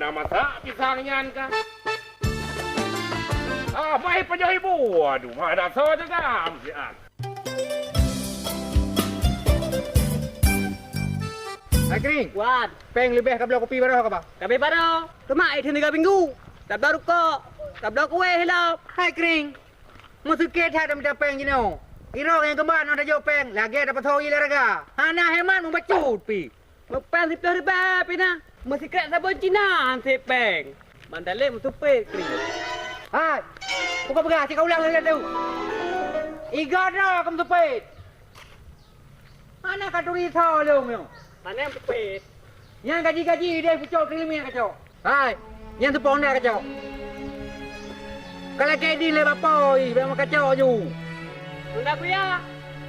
mana masak pisangnya kan? Ah, mai pajak ibu. Aduh, mana so juga sian. Hai Kering, Wan, peng lebih ke belah kopi baru ke bang? kami baru. Kemai di 3 minggu. Tak baru kok. Tak baru kue hilang. Hai Kering, musuh kita ada minta peng je no. Iro yang kembar ada jauh peng, lagi ada patoi laraga. Hana heman membacut pi. Mepeng si peh pina. Mesti kek sabun Cina si peng. Mandale mutupe kri. Hai, buka pegang si kau ulang lagi tu. Iga dah kamu tupit. Mana katuri thau lu meo. Mana yang tupe? Yang gaji dia pucuk kelimi kacau. Hai, yang tu pon dah kacau. Kalau kayak di lepas poi, memang kacau ju. Ndak kuya.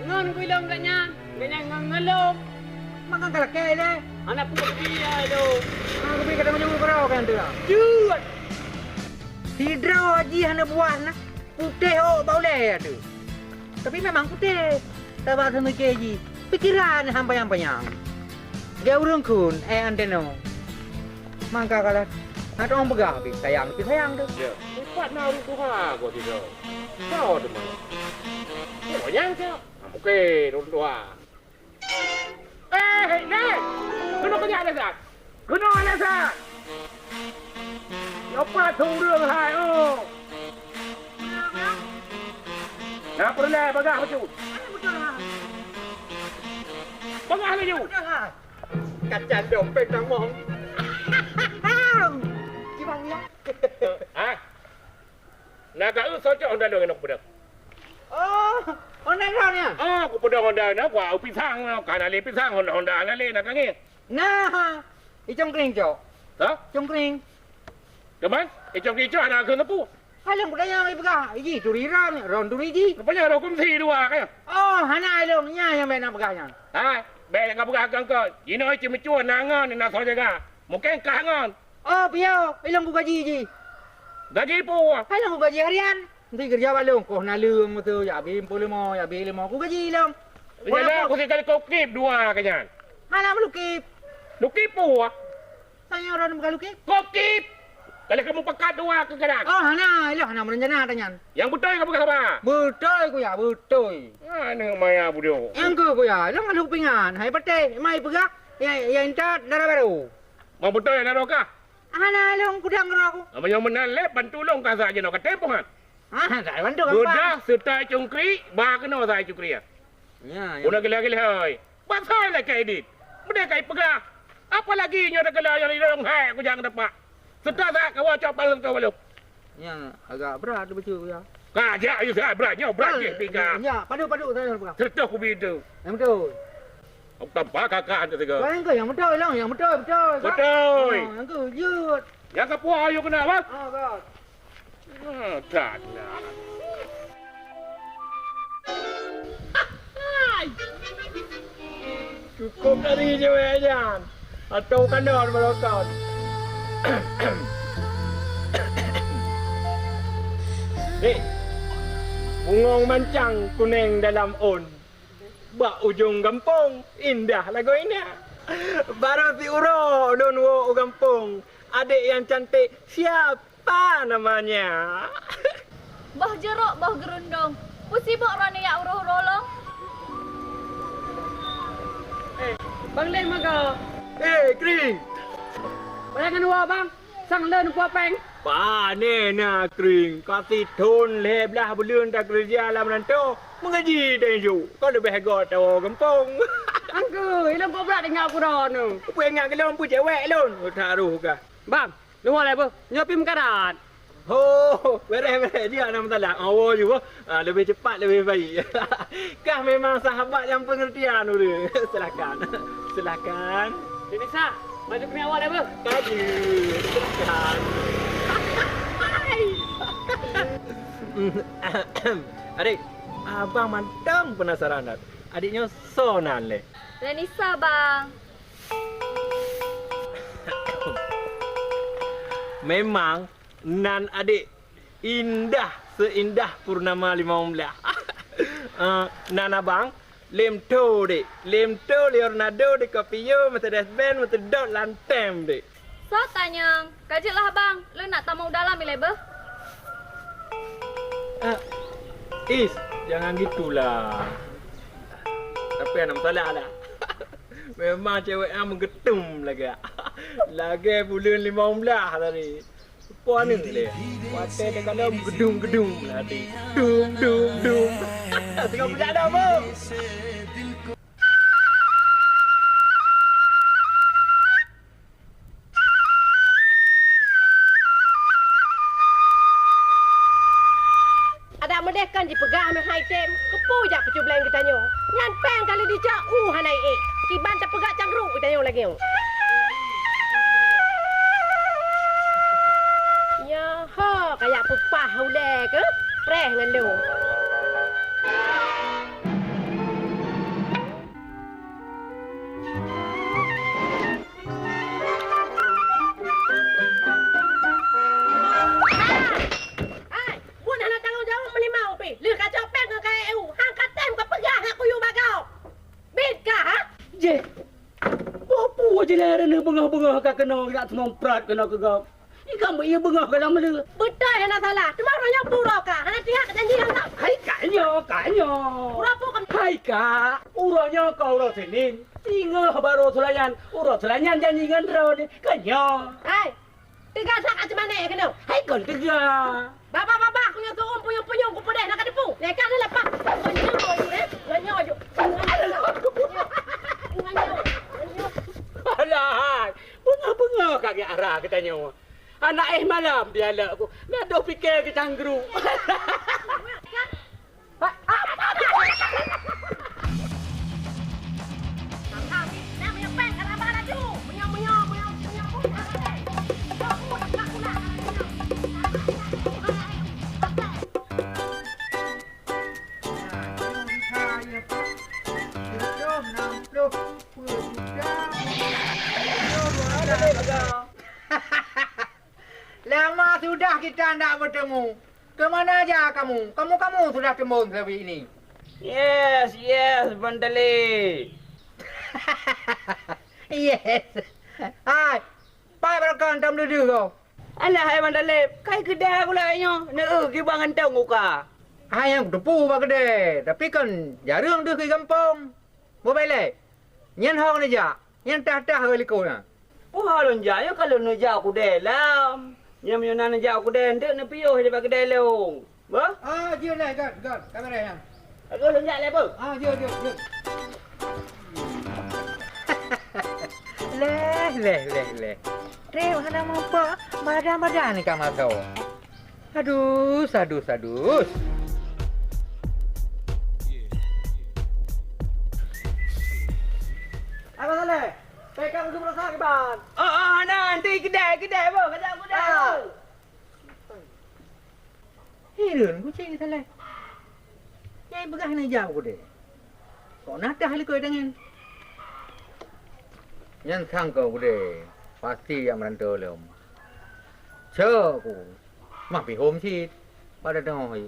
Ngon kuilong gaknya. Gaknya ngelong. Makan kalau kayak deh. Anak pun dia itu. Aku pergi kadang jauh kerau kan tu lah. Jut. Hidro haji hana buah na. Putih oh bau leh tu. Tapi memang putih. Tabak sama keji. Pikiran hampayang-payang. Dia urung kun, ante no. Mangka kalau ada orang pegang, sayang tu. Ya, cepat nak urut tuha kau tidak. Kau tu mana? Kau yang kau. Oke, urut tuha. Nek! Kena kerja ada sat? Kena ada sat? Apa tu orang hai oh? Nak pernah bagah macam? Bagah macam? Kacang dompet nang mong. Gimana ya? Ah? Nak kau socok anda dengan budak. Oh, orang dah ni. Ah, aku budak anda nak kau pisang, kan ali pisang anda ali nak kangi. Nah, icong kering cok. Tak? Cong kering. Teman, icok icok anak kau napu. Halang budaya mai pegang. Iji turi ram, ron turi ji. Rupanya ada kumsi dua kan? Oh, hana long nya yang nak pegangnya. Ah, baik nak buka kau. Ini macam macam nangan nak saja kan? Mungkin kangen. Oh, piau, ilang ku gaji ji. Gaji pun. Halang ku gaji harian. Nanti kerja balong kau nak lum tu ya bi 45 ya bi 5 ku gaji long. Jadi aku sekali kau kip dua kanyan. Halang melukip. Lukip pun. Saya orang bukan lukip. Kau kip. Kalau kamu pekat dua ke kadang. Oh, hana, ilang hana merencana tanya. Yang betul kamu kata apa? Betul ku ya, betul. Ah, ni maya budio. Yang ku ya, ilang ada pingan. Hai pate, mai pegak. Ya inta darah baru. Mau betul ya naroka? Hana ilang kudang aku. Yang menalep bantu long kasa je nak ketempungan. Ah, dah bantu kan. Budak serta cungkri, bah kena saya cungkri ya. Ya, Udah gila-gila hai. Pasal lah kau edit. Mereka kau pegang. Apa lagi nyoda gila yang lidong hai aku jangan dapat. Serta tak kau cop balong kau balong. Ya, agak berat betul ya. Kajak you saya beratnya berat je tiga. Ya, padu saya pegang. Serta aku bidu. Yang betul. Aku tambah kakak ada tiga. Kau yang betul lang, yang betul. Betul. Yang tu jut. Yang kepu ayo kena apa? Ah, kau. Tak nak. Cukup dari ceweknya. Atau kandor melotot. Ni. Bungong mancang kuning dalam on. Bak ujung kampung. Indah lagu ini. Baru si Uro don wo kampung. Adik yang cantik siapa namanya? Bah jeruk, bah gerundung. Pusibuk rani ya uruh rolong. Bang Len maga. Kring. Bayangkan dua bang. Sang len kuah peng. Pane na Kring. Kasih tun leblah belum tak kerja lah menantu. Mengaji dan ju. Kau lebih hebat tahu kampung. Angku, ilang kau berat dengan aku dah nu. Apa yang ngak kelon pu cewek lon. Taruh kah? Bang, lu mau apa? Nyopim karat. Oh, beres dia nama talak. Awal juga. Lebih cepat lebih baik. Kah memang sahabat yang pengertian dulu. Silakan. Jadi sah, maju kena awal apa? Kaji. Silakan. Adik, abang mantang penasaran tak? Adiknya sonan le. Renisa bang. Memang nan adik indah seindah purnama 15. Nan abang lem to Leonardo de Caprio Mercedes Benz dot lantem dek. So tanya, kajilah abang, lu nak tamu dalam ilebe? Is, jangan gitulah. Tapi anak salah lah. Memang cewek yang menggetum lagi. Lagi bulan 15 tadi. Puan ni le. Watai dia kalau gedung-gedung lah tadi. Dum. Tengok budak dah apa? Ada medekan dipegah me hai tem. Kepu jak pecubleng kita nyo. Nyan peng kali dijak hanai Kiban terpegak cangkruk kita nyo lagi. Ya ha kayak pupah ule ke? Preh ngan lu. Je. Apa je lah rana bengah-bengah kau kena nak senomprat kena ke kau. Ikan iya bengah kau dalam mana? Betul yang nak salah. Cuma orangnya pura kah? Hanya tiap janji yang tak. Hai kaknya. Pura apa kan? Hai kak, urangnya kau urang Senin. Singa baru selayan, urang selayan janji dengan rau ni. Kanya. Hai. Tiga sak kat mana kena? Hai kau tegak. Baba punya turun punyung ku pedih nak depu. Lekat ni lepas. Ganyo. Alah, bengah-bengah kaki arah katanya. Anak malam dia lah aku. Nak dah fikir ke cangkru. Lama sudah kita tidak bertemu. Kemana aja kamu? Kamu sudah tembus hari ini. Yes, Bandali. Yes. Hai. Pai berkan tam dulu kau. Alah, hai Bandali. Kai kedai pula kayaknya. Nak pergi bangan tahu muka. Hai yang depu bak kedai. Tapi kan jarang dia ke kampung. Boleh. Nyan hong ni ja. Nyan tah-tah heliko na. Oh, halon jaya kalau nak jauh aku dalam. Yang menyana nak jauh aku dalam, tak nak piuh daripada kedai leung. Bah? Ah, dia lah, kan. Kamera yang. Aku lonjak le apa? Ah, dia. Leh. Treo hana mampa. Badan ni kamar kau. Aduh. Apa salah? Pegang tu berusaha ke bang? Nanti kedai apa? Kedai. Hirun ku cik salah. Nyai begah na jauh ku deh. Kau nak dah kau dengan. Nyan sang kau ku deh. Pasti yang merantau lem. Ku. Mak pi home sih. Pada doi.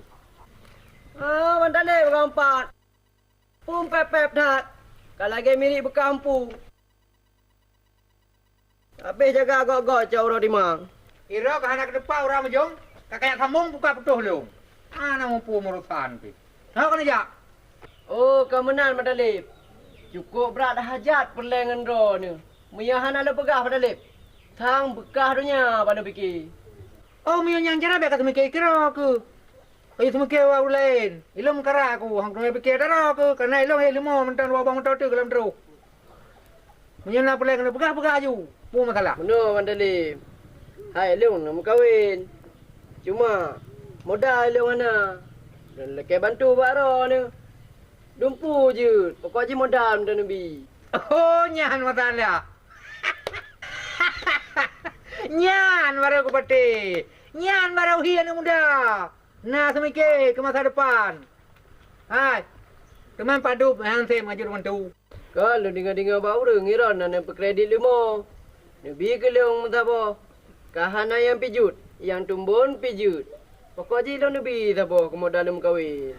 Mantan deh berkampat. Pum pep dah. Kalau lagi milik berkampung. Habis jaga agak-agak jauh orang dimang. Ira ke anak depan orang majong. Kakak sambung buka petuh lu. Ana mampu merusan pi. Tahu kan aja? Oh, kemenan Madalip. Cukup berat dah hajat perlengan ro ni. Muyahan ada pegah Madalip. Tang bekah dunia pada fikir. Oh, mian yang cara bekat semikir kira aku. Ayo semikir wa lain. Ilmu kara aku hang tu fikir dah aku. Karena ilmu mentan wa bang tu kelam teruk. Mian nak perlengan pegah aju. Pu masalah. Benar Madalip. Hai leung nak kahwin. Cuma modal leung mana? Dan laki bantu buat ro ni. Dumpu je. Pokok je modal dan Nabi. Oh, nyan masalah. Nyan baru aku pati. Nyan baru hian muda. Nah, semikir ke masa depan. Hai. Teman padu yang saya maju bantu. Kalau dengar-dengar baru ngiran nak kredit lima. Nabi ke leung apa? Kahana yang pijut, yang tumbun pijut. Pokok je lo Nabi apa kemodal dalam kahwin.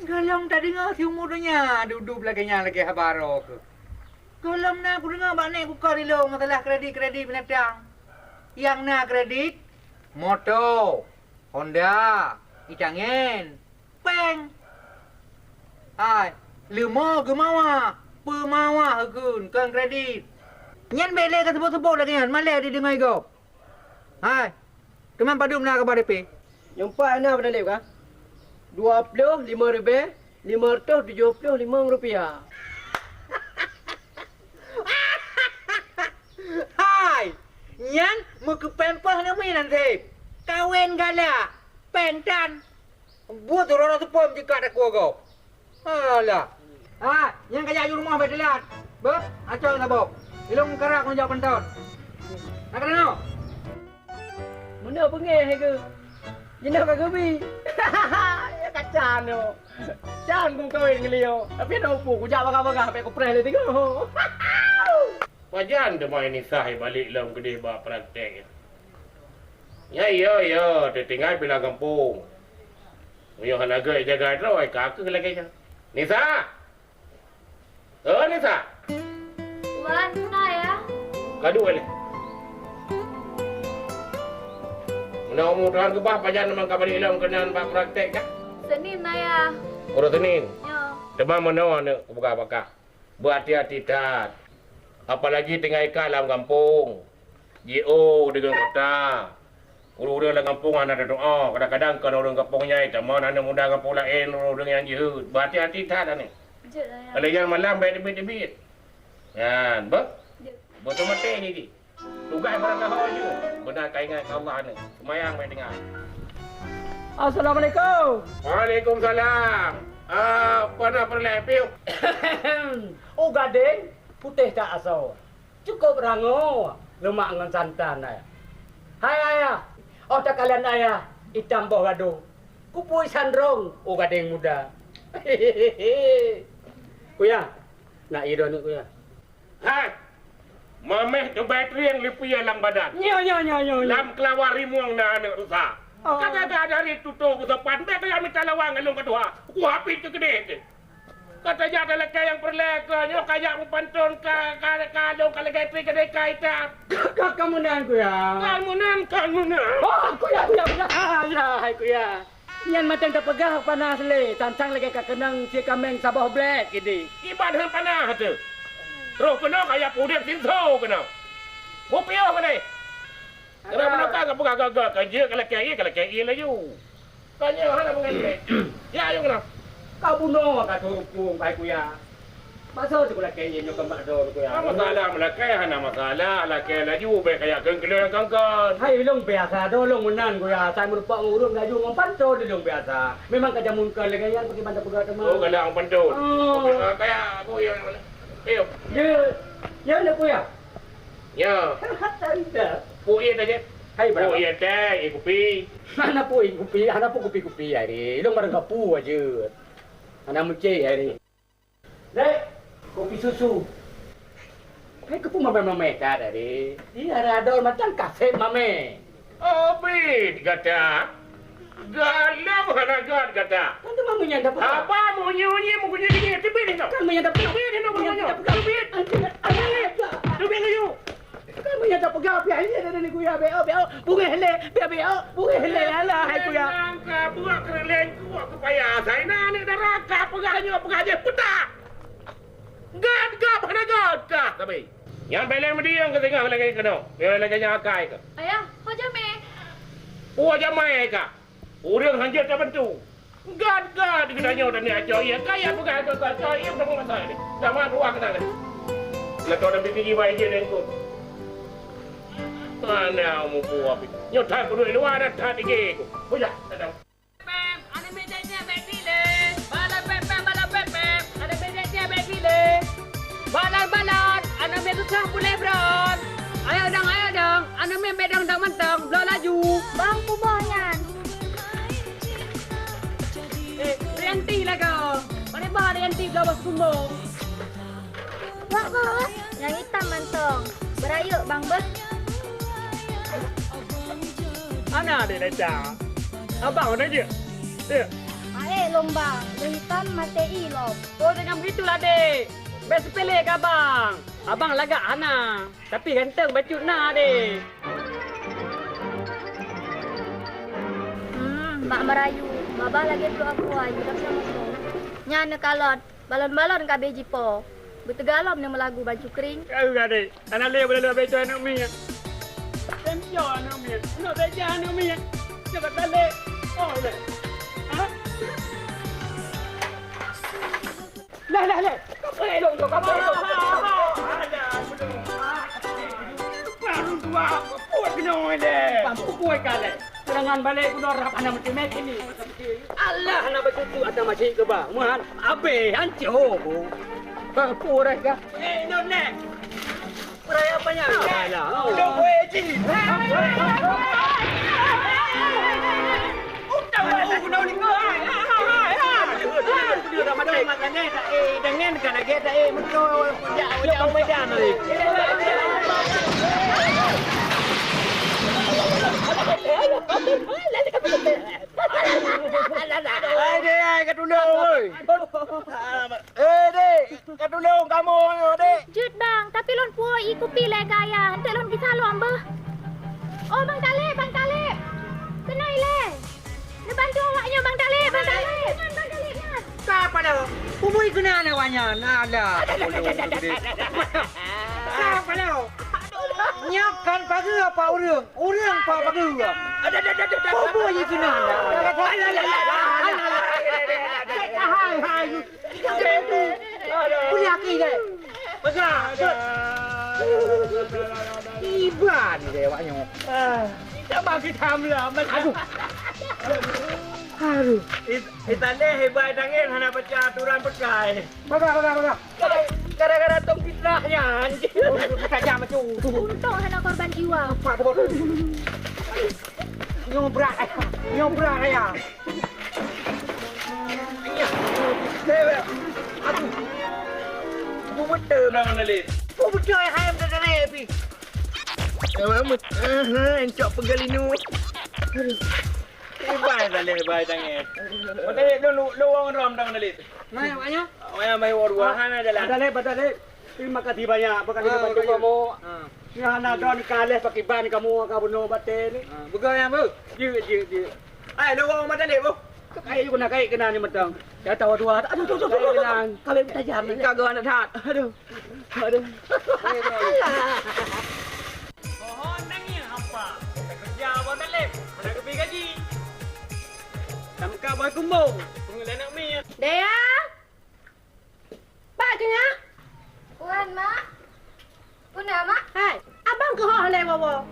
Galam tak dengar si umurnya duduk belakangnya lagi habaro ke. Galam na aku dengar banyak buka di lo masalah kredit binatang. Yang nak kredit, motor, Honda, icangen, peng. Hai, lima ke mawa, pemawa hakun, kan kredit. Nyan bele ke sebut-sebut lagi nyan, malah dia dengar kau. Hai, keman padu nak kabar DP? Jumpa ana pada lep kah? 25 ribu, 575 rupiah. Hai, nyan mau ke pempah nama nanti. Kawin gala, pentan. Buat orang tu pun jika ada kau. Alah. Ah, yang kaya rumah bedelat. Ber, acau tak bob. Ilung kerak kau jawab penton. Nak kena? Mana pengeh ke? Jenak kat gebi. Ya kacan tu. Jangan ku kawin dengan Leo. Tapi ada upu, ku jawab bakal-bakal sampai ku press dia tengok. Wajan tu main ni sah balik dalam kedai buat praktek. Ya, dia tinggal bila kampung. Yo hanaga jaga droi kakak lagi kan. Nisa. Oh Nisa. Wan, ya. Kadu boleh. Mana umuran ke bah pajan memang kabar ilang kenan buat praktek kan? Senin ya. Urut Senin. Yo. Demam mana nak buka-buka. Berhati-hati tat. Apalagi tinggal ikan dalam kampung. GO dengan kota. Orang-orang dalam kampung ada doa. Kadang-kadang kan orang kampungnya teman ada muda kampung lain orang yang jihud. Berhati-hati tat ni. Jut ya. Kalau yang malam baik debit-debit. Kan, ber? Betul mati ni. Tugas barang kau je. Benar kaingan Allah ni. Semayang baik dengar. Assalamualaikum. Waalaikumsalam. Apa nak perlepiu? Oh gading, putih tak asal. Cukup rango, lemak dengan santan ayah. Hai ayah. Oh tak kalian ayah, hitam boh gaduh. Kupui sandrong, oh gading muda. Kuya, nak ido ni kuya. Hai. Mameh tu bateri yang lipu lang badan. Nyo. Lam kelawar rimuang na anak rusak. Oh. Kata dari tutup ke depan, mereka yang minta lawang ngelung kedua. Aku hapit ke gede tu. Kata jada lelaki yang perlekanya, kayak pantun kalung kalau gatri kedai kaitan. Kamu nan kuya. Kamu nan. Oh kuya. Hai kuya. Yan macam tak pegah panas le. Tancang lagi kat kenang si kameng sabah black ini. Ibadah panah tu. Terus kena kayak pudik sinso kena. Bupio kena. Kenapa nak gagak kerja kalau KI lah you. Tanya mana mengenai. Ya you kena. Kau bunuh kat turupung pai kuya. Masa tu kula kaya nyo kambak do kuya. Masalah melakai hana masalah lakai laju baik kayak kengkele kangkan. Hai long biasa do long menan kuya. Saya merupak ngurung gaju ngompanto di long biasa. Memang kaja munkan lagi yang pergi bantu pegat teman. Oh kalau ang pandun. Kayak aku yang mana? Ayo. Ya nak kuya. Ya. Tanda. Puin aja. Hai berapa? Puin teh kopi. Mana puin kopi, ana pun kopi hari. Long barang kapu aja. Ana muncul hari. Dek, kopi susu. Hai kepu mame dah dari. Dia ada macam kafe mame. Oh bid kata. Galam hana gad kata. Tante mamunya dapat. Apa munyi mu kunyi ni tebih ni kau. Kamu yang dapat. Tebih ni kau. Tebih you. Kamu yang dapat gap ya ini ada ni kuya beo bunga hele ala hai kuya. Ka buat kereleng kuat kepaya saya ni neraka pegahnya pegaje petak. Gad hana gad ka tapi. Yang beleng mediang ke tengah lagi kena. Dia lagi nyakai ke. Ayah, kau jame. Oh jamai ka. Orang hanya tak bantu. Gad kedanya dan ni aja ya kaya pegah tu aja ia tak masalah ni. Sama ruang kena ni. Lepas dah bikin jiwa je ni tu. Mana mu buat? Nyotai ku duit luar dah tak tinggi ku. Puja, tak Pem, ada bedanya bedile. Balon pem, balon pem. Ada bedanya bedile. Balon, ada bedusah boleh bron. Ayo dong. Ada bedang dang mentang, belum laju. Bang kubahnya. Rianti lah kau. Mana bah Rianti kau bos kumbung. Bang, yang hitam mantong. Berayuk bang bes. Ana dia dah. Abang mana je? Dia. Lombang. Yang hitam mati ilom. Oh jangan begitulah dek. Best sepele ke abang. Abang lagak Hana. Tapi ganteng baju na dek. Mak merayu, babah lagi peluk aku ayu dah sama kau. Nyana kalon, balon-balon ka beji po. Bertegalom ni melagu baju kering. Kau gade. Anak le boleh beca anak mi. Temjo anak mi. No beca anak mi. Cepat balik. Oh le. Ha? Lah. Kau elok tu kau. Ada belum. Baru tua. Puat kena deh. Pampu kuat kale. Serangan balik kuno rap anak macam ini. Allah anak betul tu ada macam ke ba. Muhan abe hancur. Pura ka. No ne. Pura apa nya? Alah. Dong weji. Utang aku kena ni kau. Dia dah mati makan ni. Dengan kan lagi dah menjo jauh medan ni. Dek, kat tolong oi. Dek, kat tolong kamu dek. Jut bang, tapi lon puai ikupi le gaya. Hantar lon kita lu ambe. Oh bang Talib. Kenai le. Dia bantu awaknya bang Talib. Bang Talib. Siapa dah? Umui kena nak wanyan. Alah. Siapa dah? Nyakan pagi apa orang? Orang apa pagi? Umui kena nak. Hai. Punya laki deh. Besar. Iban deh awaknya. Tak bagi tamlah. Aduh. Itane hebat dangin hana baca aturan pekai. Baga. Gara-gara tong fitnahnya anjir. Saja macam tu. Untung hana korban jiwa. Pak tu. Nyobrak ayah. Aku betul dah menelit. Kau percaya ayam dah repi. Encok pegalinu. Hebat dah lebai dangin. Menelit lu orang ram dah menelit. Mana awaknya? Awak mai waruahan adalah. Badale. Terima kasih banyak. Berkali bantu kamu. Ni hana don kales pakai ban kamu ka bunuh batin ni. Bukan yang bu. Ji. Ai lu orang menelit bu. Kai guna kai kena ni matang. Ya tahu dua. Aduh. Kena. Kalian tajam ni. Kagak anak tat. Aduh. Mohon nangis apa? Kerja abang menelit. Nak kepi gaji. Tamka boy kumbung. Pengelan nak mi. Dea? Pak Junya? Puan mak. Puna mak. Hai, abang ke hok handai wawa.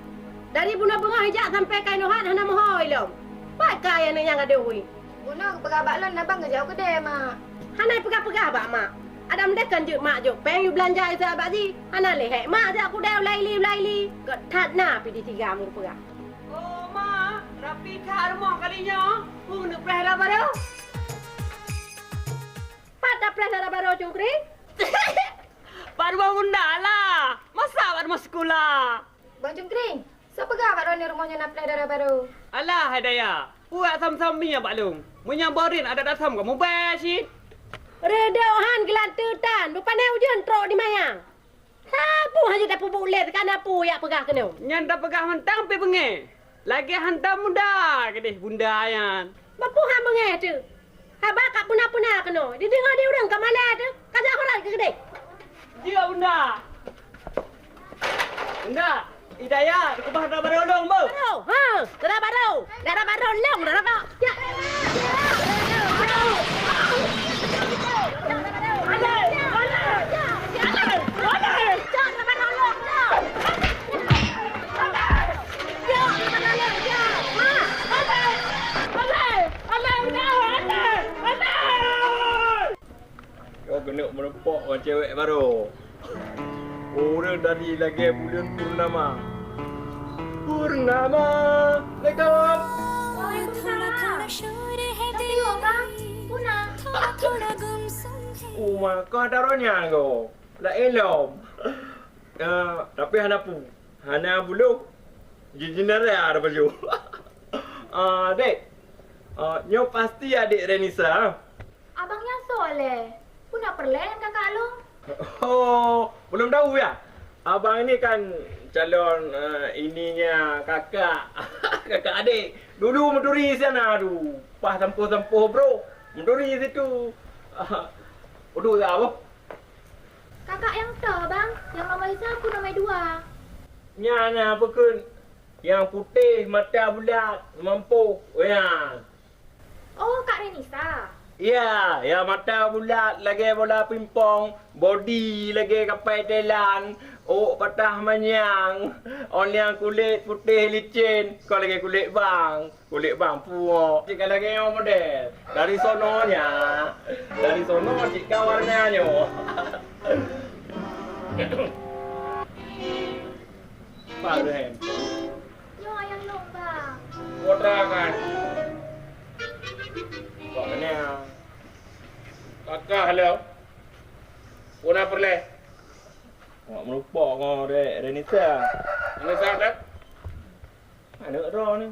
Dari bunga bunga hijak sampai kain nohat hana mohoi lom. Pak kaya ni yang ada ui. Guna pegabak lon abang ke jauh kedai mak. Hanai pegah-pegah bak mak. Ada mendekan je mak jo. Peng you belanja isa abak ji. Hana lehek mak je aku dah laili. Kat tat na pi di tiga mu pegah. Oh, mak. Rapi kat rumah kalinya. Nak perah dah baru. Pat dah pernah dah baru cungkri? Baru bangun dah lah. Masa baru masuk sekolah. Bang Jungkring, siapa gak kat rumahnya nak play darah baru? Alah, Hidayah. Buat sam-sam minyak balung. Minyak borin ada dasam kamu besi. Redohan gelantutan. Bukannya hujan trok di mayang. Sapu hanya dah pupuk let kan apa yang pegah kena. Yang dah pegah mentang pergi bengi. Lagi hantar muda ke deh bunda yan. Bapu hang bengeh tu. Habak kat puna-puna kena. Dia dengar dia orang kat mana tu? Kajak orang ke kedai. Dia bunda. Bunda, Hidayah, aku bah dah baru dong, Bu. Baru. Darah baru. Darah baru long darah baru. Ya. Kau kena merepok orang cewek baru. Orang dari lagi bulan purnama. Assalamualaikum. Waalaikumsalam. Tengok bang, Puna. Mak kau taruhnya kau. Lah elom. Tapi hana pu. Hana bulu. Jinjinare ada baju. Dek. Nyo pasti adik Renisa. Abangnya soleh. Puna perlen kakak lu. Oh, belum tahu ya? Abang ni kan calon ininya kakak. Kakak adik. Dulu menduri sana aduh. Pas tempuh-tempuh bro. Menduri situ. Aduh ya apa? Kakak yang dah bang, yang nombor 1, nombor 2. Nyana apa kun? Yang putih, mata bulat, mampu. Ya. Oh, Kak Renisa. Ya, ya mata bulat, lagi bola pimpong, body lagi kapai telan, patah manyang, on yang kulit putih licin, kau lagi kulit bang puak. Jika lagi yang model, dari sononya, jika warnanya. Pak Duhem. Yo ayang long bang. Kotrakan. Pokoknya Kakak halo. Puna perle. nggak melupa ngau Renita. Ini sahabat. Anak roh ni.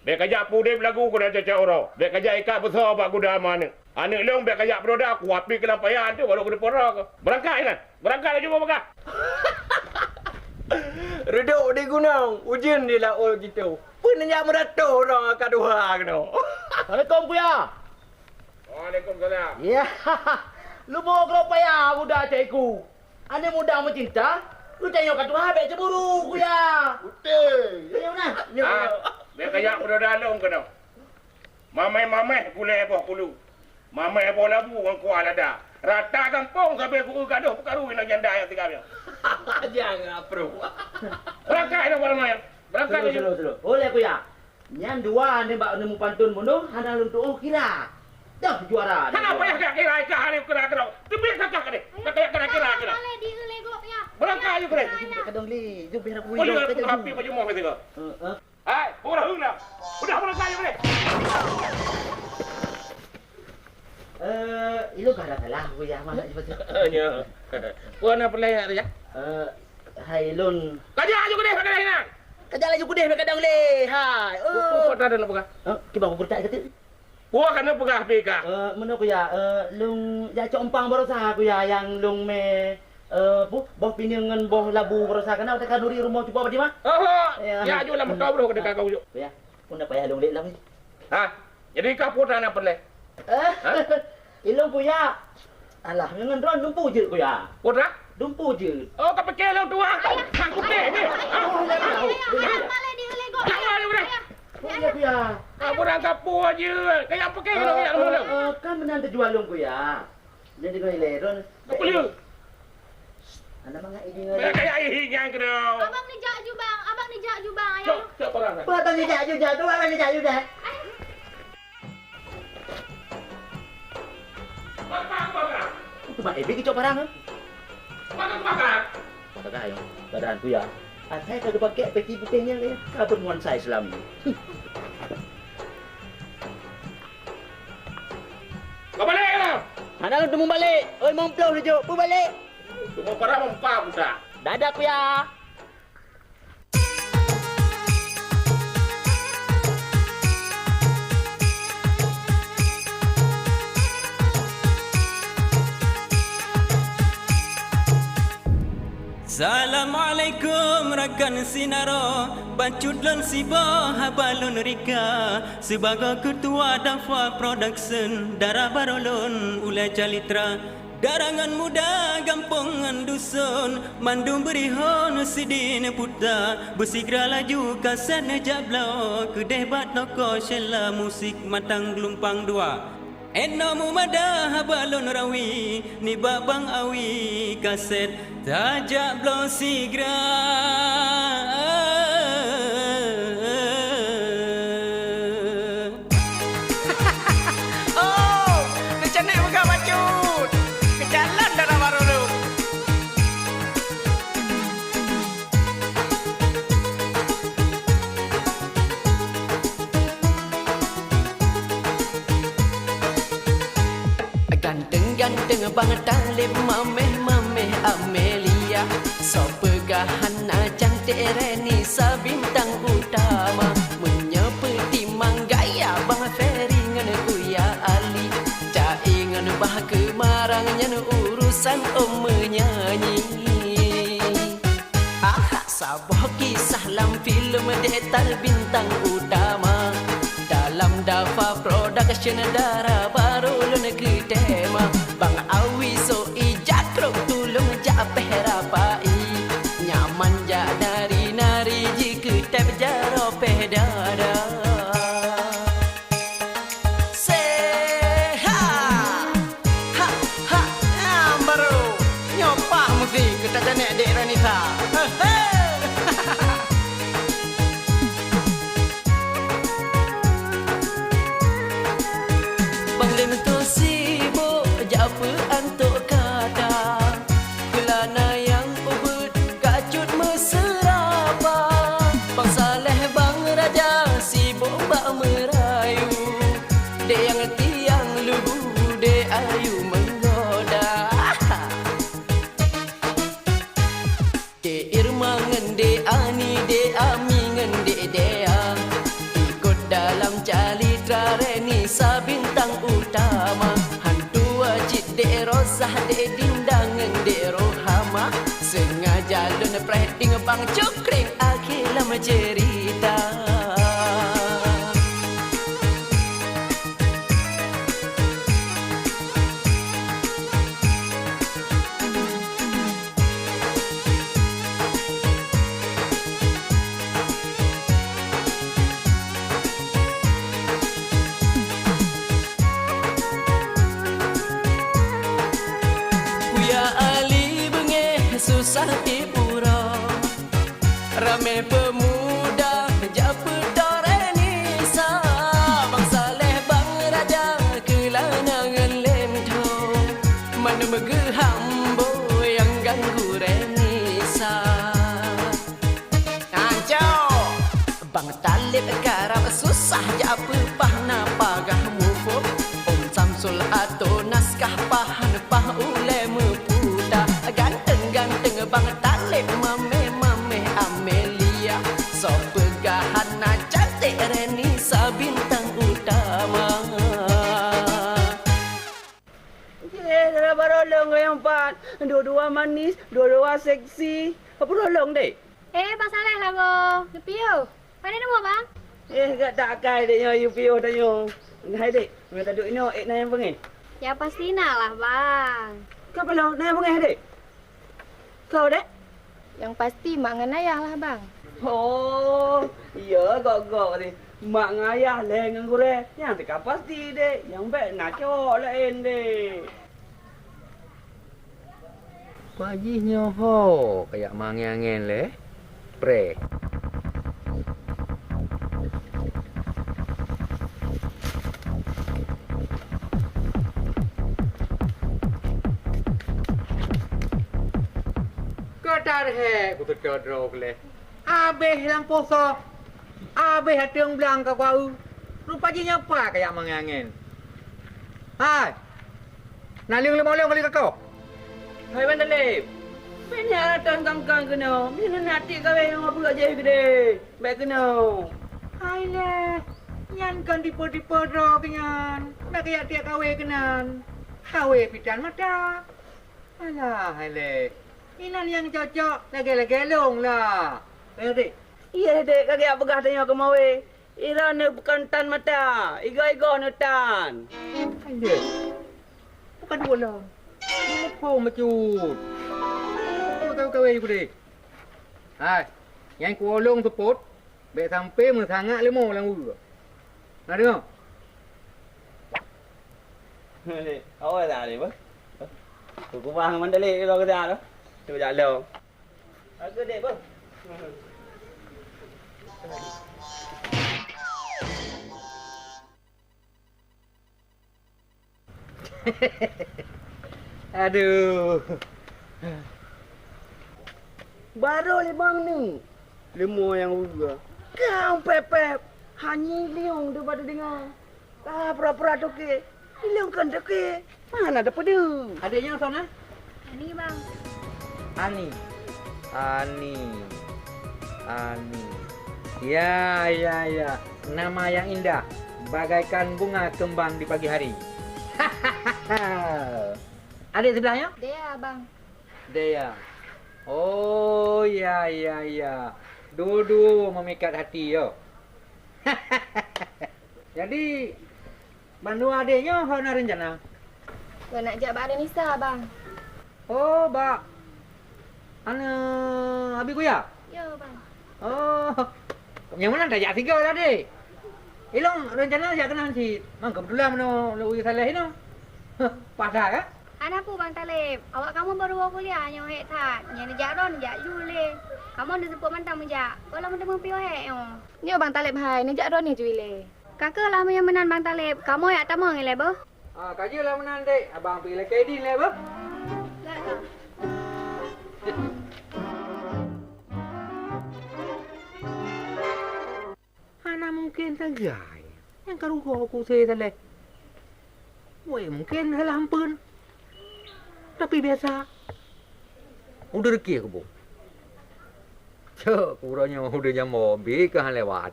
Bek kajak pudih lagu ku dah cacak orang. Bek kajak ikat besar bak kuda mana. Anak long bek kajak peroda aku api kelampayan tu baru ku dipora ke. Berangkat kan? Berangkat lah jumpa bakal. Reduk di gunung, ujian di laut gitu. Penanya meratur orang akan dua kena. Assalamualaikum Buya. Waalaikumsalam. Ya. Lu mau kelapa ya budak cikgu. Ane muda mencinta. Lu tengok kat Tuhan habis cemburu Buya. Betul. Ya mana? Ah, bek kajak peroda long kena. Mamai kulai apa kulu. Mamai apa labu orang kuat ada. Rata kampung sampai ku gaduh perkara nak janda yang tiga dia. Jangan bro. Berangkat dah barang main. Berangkat dah. Selo. Boleh Buya. Nyan dua ane bak nemu pantun mundur, hana luntuk oh kira. Dah juara. Kenapa ya kira ke hari kira. Tu biar kakak ni. Kakak kira. Boleh di legok ya. Berangkat aja kira. Kadang li, jom biar aku Boleh hidup aku happy baju mau betul. Hai, pura hunglah. Udah berangkat aja boleh. Ilo gak ada salah Buya mana cepat. Ya. Puan apa layak tu ya? Hai Lun. Kajak aja kau pakai lain. Kajak laju kudeh kadang le. Hai. Kau tak ada nak pegang. Kita mau bertak kata. Puan kena pegang pika. Mana aku ya? Lung ya cok empang baru sah aku ya yang lung me boh piningan boh labu baru sah kena tekan duri rumah cuba apa di mah? Oh, ya aja lah motor bro kena kau juk. Ya. Pun apa ya lung lek lah ni. Ha? Jadi kau putra nak pelai? Ilong Buya. Alah, dengan ron dumpu je ku ya. Putra? Dumpu je. Oh, kau pakai lah tua. Hang putih ni. Boleh di legok. Jangan lu boleh. Boleh ku ya. Kau orang kapu aja. Kayak pakai lu ya lu. Kan benar terjual lung ku ya. Dia dengan leron. Apa lu? Anda mangga ini Kayak yang kena. Abang ni jak ju bang. Ayang. Cok orang. Batang ni jak tu abang ni jak ju dah. Bakar. Tu mak ebi kicok barang. Bakar. Bakar ayo. Badan ku ya. Saya kagak pakai peti putihnya ni. Kabut muan saya selama ni. Kau balik lah. Mana lu temu balik? Oi momploh tu juk. Pu balik. Tunggu para mempa budak. Dadah ku ya. Assalamualaikum rakan sinaro Bacudlon siba habalon rika Sebagai ketua Dafa Production Darah barolon ulai calitra Darangan muda gampongan dusun Mandum berihon sidin puta Bersigra laju kaset jablau Kedeh bat noko syela musik matang gelumpang dua Enomu madah balon rawi ni babang awi kaset tajak blow sigra Oh, macam ni muka bacut. Ke jalan dah baru lu. Ganteng-ganteng bang talib mameh Amelia So pegahana cantik Renisa bintang utama Menyepeti manggaya bang Ferry ngan Kuya Ali Caingan bah kemarangnya urusan menyanyi Sabah kisah lam film detal bintang utama dalam Dafa Production darah baru lun ketema Bang Awi so ijakrok tulung japeh rapai nyaman ja dari nari jika tep jaro pedada seha ha ha baru nyopa musik kita nek dek Ranita Bang Lem tu sibuk japa antuk kata kelana yang ubud kacut meserapa Bang Saleh Bang Raja sibuk bak merayu dek yang tiang lugu dek ayu menggoda dek Irma ngen dek Ani dek Ami ngen dek Dea ikut dalam calitra Renisa bintang utama hantu wajib dek Rosah dek Dindangan dek Rohama sengaja lun prehting Bang Cukring akhirlah cerita Kuya Ali bengeh susah dipura Rame pemuda japa Renisa Bang Saleh Bang Raja kelanangan lemto Mana megehambo yang ganggu Renisa Ancau Bang Talib karap susah japa pahna pagah mufuk Om Samsul atau naskah pahan pah ule mepuda Ganteng-ganteng Bang Talib mame-mame Amelia So pegahana cantik Renisa bintang utama Dah barolong yang empat. Dua-dua manis, dua-dua seksi. Apa rolong dek? Bang Saleh lah go. Nepio. Mana nama bang? Gak tak akai dek yo UPO tanya. Hai dek, minta duk ino nak yang pengen. Ya pasti lah bang. Kau belum nak yang pengen dek? Kau dek? Yang pasti mak dengan ayah lah bang. Oh, iya gok-gok ni. Mak ngayah leh dengan gure. Yang teka pasti dek. Yang baik nak cok lain dek. Pajihnya ho kayak mangiangen le. Pre. Kadar he ku tercodrok le. Abeh lampu so. Abeh hatung belang ka kau. Rupanya apa kayak mangiangen. Hai. Naling lemolong kali kau. Hai Bandalip. Punya datang kangkang kena. Mina nanti kau yang apa aja gede. Baik kena. Hai le. Yan kan dipo-dipo dro kenyan. Nak kayak dia kawe kenan. Kawe pitan mata. Alah hai le. Inan yang cocok lagi-lagi long lah. Dek. Iya dek, kaki apa gah tanya ke mawe. Ira ne bukan tan mata. Iga-iga ne tan. Hai dek. Bukan bola. Lepo macut. Kau tahu kawe aku dek. Hai. Yang kuolong seput. Baik sampai mensangat lemo lang ulu. Nak dengar? Awak dah ni apa? Aku faham Mandalay kalau kata dah. Cuba jalan. Aku dek apa? Aduh. Baru le bang ni. Lemo yang uga. Kau pepep. Hanya liung tu pada dengar. Pura-pura toke. Liung kan toke. Mana dapat dia? Adiknya sana? Ini bang. Ani. Ya. Nama yang indah. Bagaikan bunga kembang di pagi hari. Adik sebelahnya? Dia bang. Dea. Oh, ya. Dudu memikat hati yo. Jadi bantu adiknya mana rencana? Gua nak ajak Bak Nisa, bang. Oh, Bak. Abi kuya? Ya, bang. Oh. Yang mana dah jak 3 tadi? Ilong rencana jak kenal si. Mang kebetulan mana lu salah ini. Pada kan? Anak pun Bang Talib. Awak kamu baru kuliah yang hek tak. Yang nejak ron, nejak jule. Kamu ada sebut mantang menjak. Kalau mendem piu hek yo. Ni Bang Talib hai, nejak ron ni jule. Kakak lah yang menan Bang Talib. Kamu hek tak mau ngile boh? Ah, kaji lah menan dek. Abang pilih kedin le boh. Tak tak. Ana mungkin saja. Yang karugo aku saya salah. Woi, mungkin salah ampun. Tapi biasa. Udah rezeki aku, Bu. Cuk, kurangnya udah jam mobil kan lewat.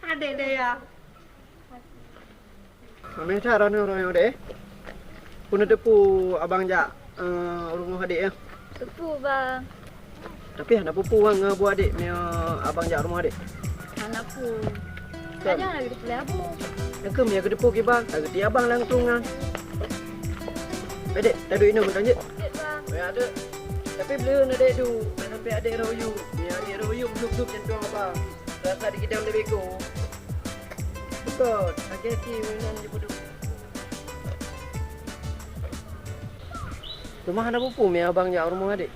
Ada deh ya. Kami cara ni orang yang dek. Pun depu abang jak rumah adik ya. Tepu bang. Tapi anak pupu bang buat adik ni abang jak rumah adik. Anak pun. Jangan lagi dipilih abu. Yang ke mi ke depu ke bang. Tak kerti abang langsung kan. Adik, tak duit ni pun lanjut. Cik bang. Ya ada. Tapi belum ada tu. Sampai adik royu. Ni adik royu duduk jentong abang. Rasa di kidam lebih ko. Betul. Hati-hati mainan je bodoh. Rumah ada pupu mi abang jak rumah adik.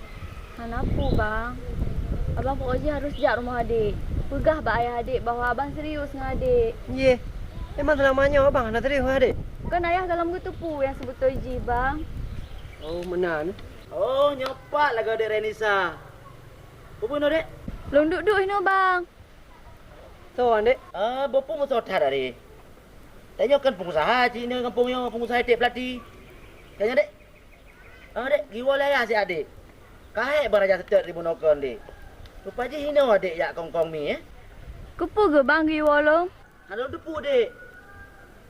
Anak pun bang. Abang pokoknya harus jak rumah adik. Pegah bak ayah adik bahawa abang serius dengan adik. Ye. Memang selamanya abang nak serius adik. Kan ayah dalam ketupu yang sebut Toiji bang. Oh, menan. Oh, nyopat lah kau dek Renisa. Apa no dek? Belum duduk ini bang. So, adik. Bopo mau sotar hari. Tanya kan pengusaha Cina kampungnya, pengusaha tip pelati. Tanya dek. Dek, giwa lah si adik. Kahek baraja setek ribu nokon dek. Rupa je hina adik yak kongkong mi Kepu ke bang giwa lo? Halo depu dek.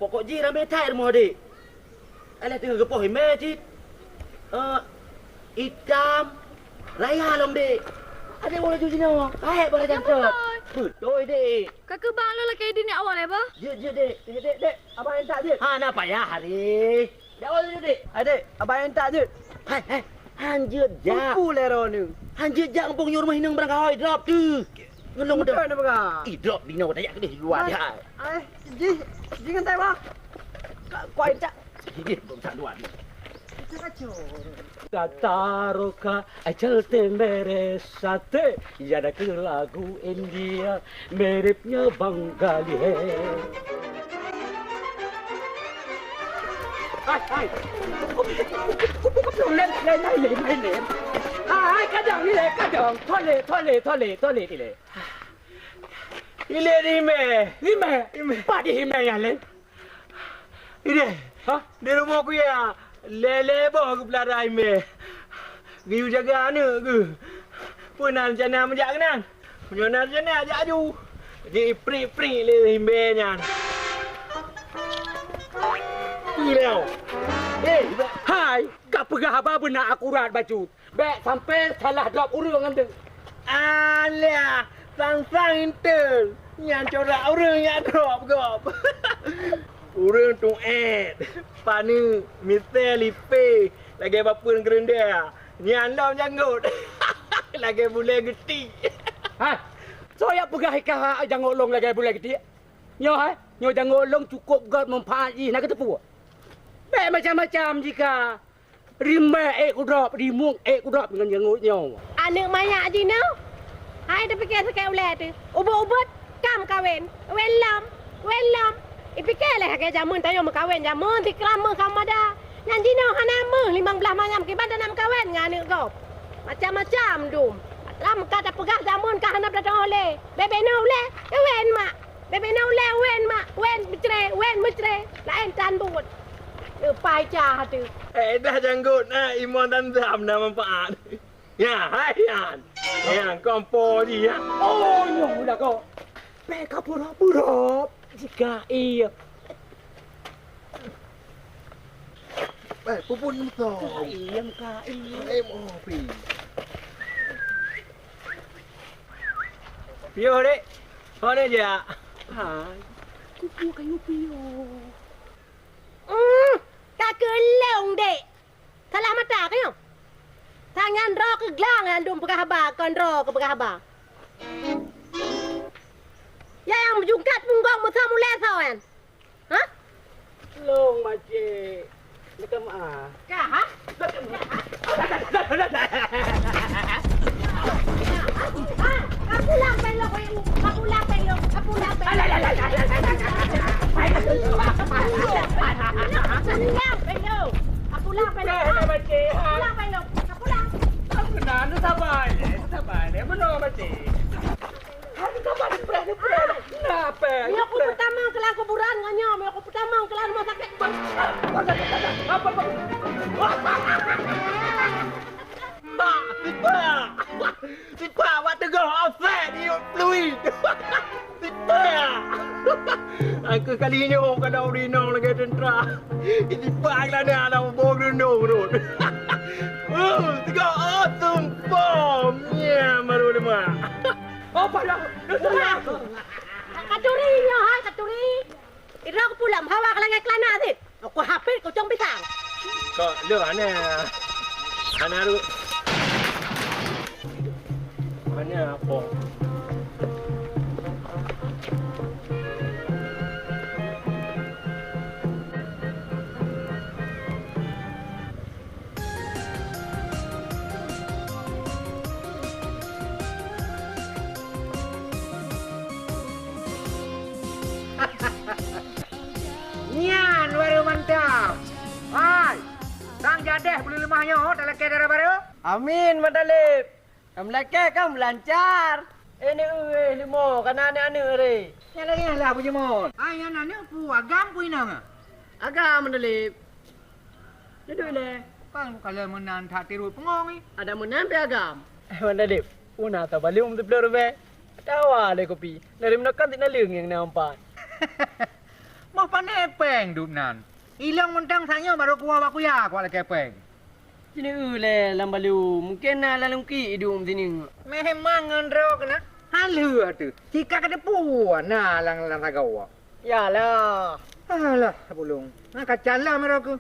Pokok ji ramai tai rumah dek. Alah tengah gepoh hime cit. Hitam. Raya lom dek. Adik boleh cuci nama. Kahek baraja setek. Betul dek. Kakak bang lo lagi di ni awal ya bang? Je dek. Dek. Abang yang tak je. Nak payah hari. Dah awal je dek. Adik, abang yang tak je. Hai. Hanjut jak. Pupu lero ni. Hanjut jak kampung rumah hinang barang kau drop tu. Ngelong Betul dah. ni bang. Drop di nawa dayak ke di luar dia. Ji, jangan tak bang. Kuai tak. Dia belum tak luar ni. Taruh ka चलते मेरे साथ याद के lagu India miripnya Bengali है hai lên hai kadang ni le kadang tole ni le ile ime padi ime ya le ile ha di rumah aku ya lele boh aku pelarai me. Giu jaga ni ke. Punan jana menjak kenan. Punan jana ajak aju. Di pri le himbenya. Ileo. Hai, gak pegah apa benar akurat baju. Bek sampai salah drop urang ande. Alah, sang intel. Yang corak urang yang drop gop. Urang tu Pani Mr. Lipe lagi apa pun gerenda. Ni andam janggut. Lagi boleh geti. Ha. Saya pegah ikah janggut long lagi boleh geti. Nyo nyo janggut long cukup god mempaji nak ketepu. Baik macam-macam jika rimba ku drop, rimung ku drop dengan janggut nyo. Anak maya je no. Hai dah fikir sekali ulat tu. Ubut-ubut kam kawin. Welam. Ipikirlah ke jamun tayo makawin jamun ti krama kamada. Nanti no hanamu 15 malam ke badan nak kawin ngani kau. Macam-macam dum. Lam kata pegah jamun ka hanap datang oleh. Bebe no oleh. Wen mak. Bebe no oleh wen mak. Wen bitre. Lain tan but. Pai cha tu. Dah janggut imon dan dam na manfaat. Ya, hai yan. Yang kompo dia. Oh, nyo dah kau. Peka pura-pura. Jika iya. Pupun betul. Iya muka iya. MOP. Pio dek. Mana je? Ha. Kupu kayu pio. Kakak leung dek. Salah mata kayo. Tangan ro ke gelang andum pegahaba kon ro ke pegahaba. Ya yang berjungkat punggong musa mulai sawan. Hah? Long macik. Lekam ah. Kah? Ha? Kapulang pelo ko yung kapulang pelo. Kapulang pelo. Kapulang pelo. Kapulang pelo. Kapulang. Kenaan tu sabar. Sabar. Dia benar macam. Sabar ni berani. Kenapa? Yo aku pertama kelas kuburan nganyo, aku pertama kelas rumah sakit. Tiba awak tengah offset ni fluid. Tiba. Aku kalinya orang kada urinong lagi tentera. Tiba lah ni ada bom renung tu. Tiga awesome bomb. Ya maru demah. Oh pada. Katuri nyo ha, katuri. Ira ko pulam hawak lang ay klana dit. Ako hapit ko tong bitang. Kau lu ana. Ana lu. Mana apa? Nyan baru mantap. Hai. Kang jadeh beli lemahnya tak leke darah baru. Amin madalip. Melaka kan lancar. Ini limo kan ane re. Yang lagi lah punya mon. Ai yang nana pu agam pu inang. Agak madalip. Duduk le. Kang kalau menan tak tiru pengong ni. Ada menan pe agam. Madalip. Una ta balium tu blur be. Tawa le kopi. Dari menakan tidak leung yang nampak. Mau pandai peng duk nan. Hilang mentang tanya baru kuah aku ya kuah lagi peng. Sini le lambalu. Mungkin na lalungki hidung sini. Memang ngendro kena. Halu tu. Jika kada puan na lang tagawa. Yalah. Alah bulung. Nak kacalah mereka.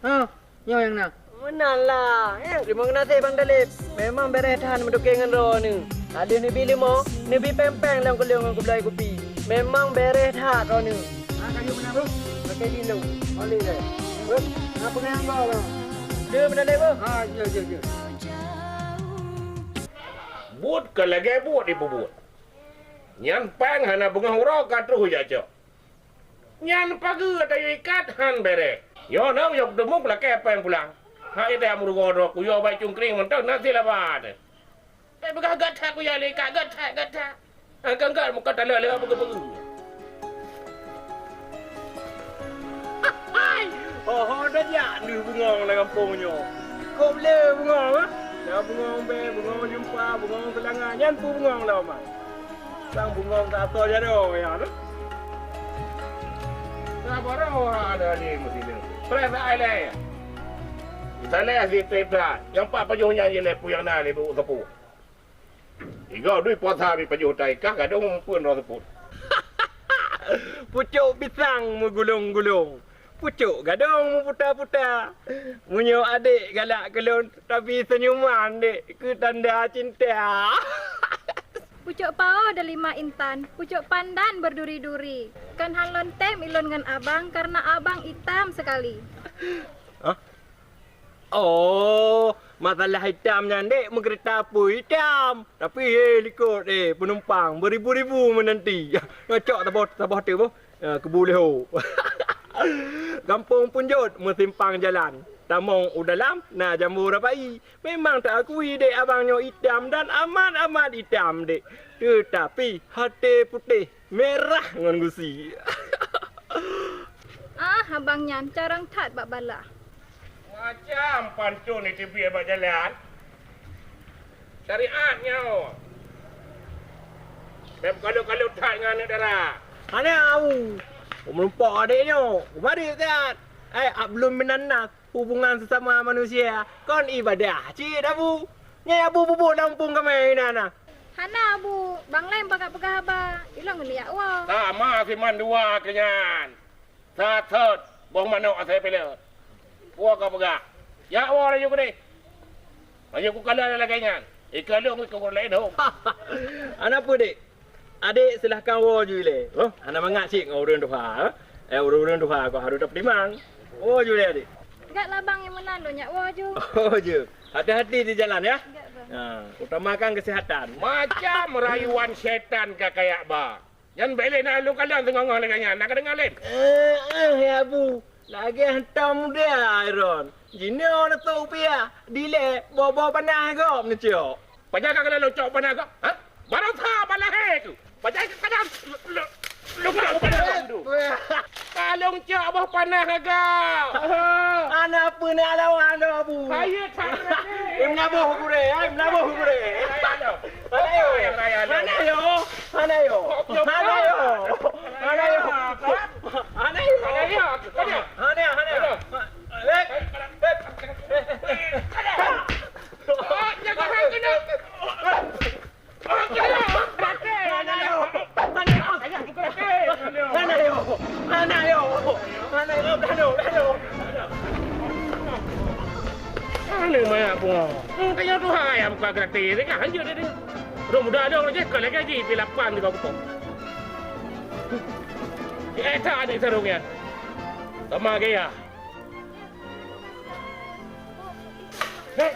Ha, nyo yang na. Menalah. Terima kasih Bang Dalip. Memang beres tahan mendukengan ro ni. Tadi ni bili mo, ni bi pempeng lang ko leung ko belai kopi. Memang beres tahan ro ni. Ha, kayu benar bro. Pakai dino. Oli le. Bro, apa yang kau bro? Dia benar le, Ha, je. Buat ke lagi buat di buat. Nyan pang hana bunga hurau katru jajo. Nyan pagi ada ikat han bere. Yo nang yok demuk lah ke pang pulang. Ha ite amur godo ku yo bai cungkring mentau nanti lah bad. Begagat gatha ku ya le gatha. Angkat muka talak le apa ke. Oh, dah ya ni bungong lah kampungnya. Kau boleh bungong ah? Ya bungong be, bungong jumpa, bungong telangan. Yan pu bungong lah mak. Sang bungong tak tahu jadi ya tu. Tak baru ada di sini. Presa ile. Saya si tepla. Yang pak pajuhnya je lepu yang na lepu tepu. Igo duit puasa bi pajuh tai kah kadung pun ro tepu. Pucuk pisang mu gulung-gulung. Pucuk gadong mu putar-putar. Munyo adik galak kelon tapi senyuman dek ke tanda cinta. Pucuk pao ada 5 intan, pucuk pandan berduri-duri. Kan han lontem ilon dengan abang karena abang hitam sekali. Hah? Oh, masalah hitamnya dek mengereta apa hitam. Tapi likut penumpang beribu-ribu menanti. Ngocok tabah tu bu. Kebu leho. Kampung Punjut musimpang jalan. Tamong udalam na jambu rapai. Memang tak akui dek abangnya hitam dan amat hitam dek. Tetapi hati putih merah ngan gusi. Abangnya carang tat bak bala. Macam pantun ni TV abang jalan. Syariatnya. Beb kalau tak dengan darah. Ana au. Melumpak adiknya. Mari sehat. Belum menanak hubungan sesama manusia. Kon ibadah. Cik abu. Nyai abu bubuk lampung kami nana. Hana bu, bang lem pakai pegah abang. Ilang ni ya wah. Sama si man dua kenyan. Satot, bong manok asal pele. Puak kau pegak. Ya wah ayo kene. Ayo ku kalah lagi kenyan. Ikalung ku lain dong. Anak apa dek? Adik silahkan wo jule. Oh, anak mengacik ngau urang tuha. Urang tuha kau harus dapat limang. Wo jule adik. Enggak lah bang yang menang nyak wah ju. Oh je. Hati-hati di jalan ya. Utamakan kesihatan. Macam rayuan setan kayak ba. Yan bele na lu kalian tengok lagi kenyan. Nak dengar lain. Ya bu. Lagi hentam dia Iron. Jina orang tu pia. Dile bawa panah kau mencio. Pajaga kena lu cok panah kau. Ha? Baru tha balah tu. Pajaga kena lu kau panah tu. Kalung cok bah panah kau. Anak pun nak lawan dah bu. Saya tak ni. Menabuh aku deh. Menabuh aku deh. Mana yo? Mana yo? Mana yo? Mana yo? Mana yo? Mana yo? Mana yo? Lek. Jangan kena. Mana maya bunga? Kaya tu hai am ka gratis kan hanya dia. Mudah ada orang je kalau gaji pilapan di bawah pokok. Eta ada sarungnya. Sama gaya. Dek.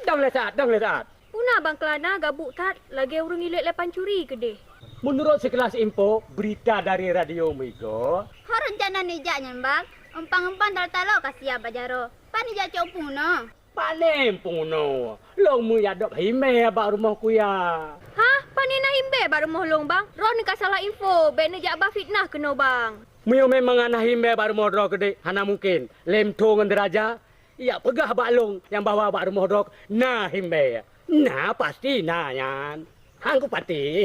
Dang le saat. Puna bang kelana gabuk tat lagi urang ilik lepan curi ke deh. Menurut sekelas info, berita dari Radio Migo, Rencana ni jaknya bang. Empang-empang tal-talo kasih apa jaro. Pani jak copung no. paling puno. Long mu ya dok hime ba rumah ku ya. Ha? Pani na himbe baru mau long bang. Roh ni salah info. Ben jak ba fitnah kena bang. Mio memang ana himbe baru mau dok gede. Hana mungkin. Lem tu ngan deraja. Ya pegah ba long yang bawa ba rumah dok. Nah himbe. Nah pasti nah yan. Hangku pati.